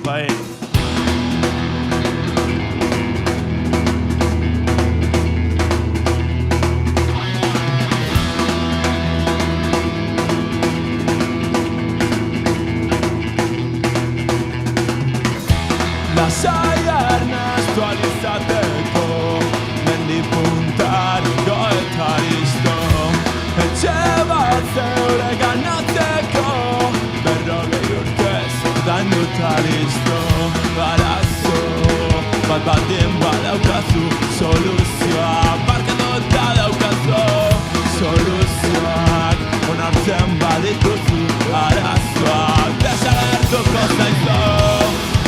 paese. Lasai Ernesto alizateko, mendi puntariko eta listo. Etxe bat zeure ganatzeko, 40 urtez ordainduta listo. Arazo bat baten badaukazu, soluzioa barkatuta daukazu. Soluzioak onartzen badituzu, arazoak desagertuko zaizu.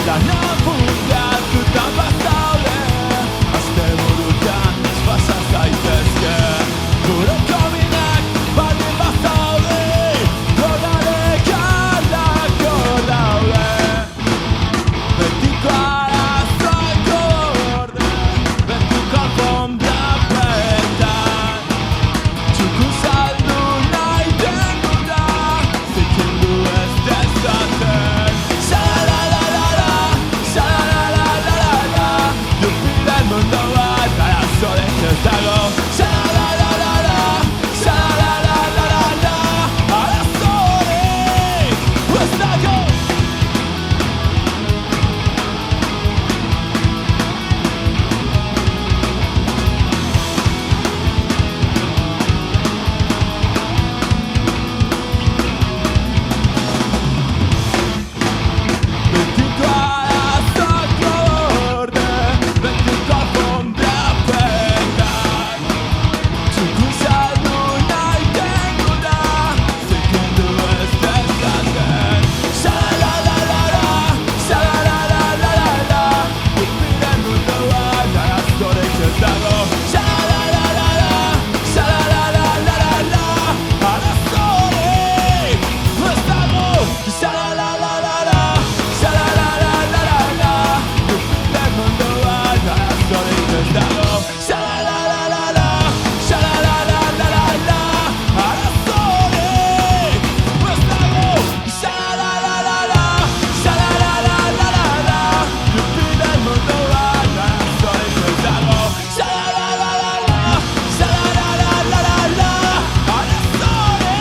Dana burutan bazaude, asteburutan pasa zaitezke. Gure kominak baldin bazaude, gordarek aldako daude. Betiko arazoak gorde, betiko alfombra petan. Txuku saldu nahi dendu da, zikindu ez dezaten. Mundo bat arazorik ez dago. Sha-la-la-la-la, sha-la-la-la-la-la, arazorik ez dago. Betiko arazoak gorde, betiko alfombra petan. Txuku saldu nahi dendu da, zikindu ez dezaten. Sha-la-la-la-la, sha-la-la-la-la-la, guztiren mundu bat arazorik ez dago. Sha-la-la-la-la, sha-la-la-la-la-la, arazorik ez dago. Sha-la-la-la-la-la, sha-la-la-la-la-la, guztiren mundu bat arazorik ez dago. Sha-la-la-la-la, sha-la-la-la-la-la, arazorik ez dago. Sha-la-la-la-la, sha-la-la-la-la-la, guztiren mundu bat arazorik ez dago. Sha-la-la-la-la, sha-la-la-la-la-la, arazorik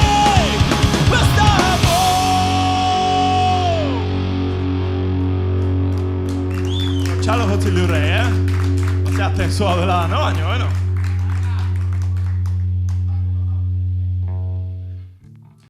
ez dago. Ciao, Hotzi Lurre, Fate attenzione là, no?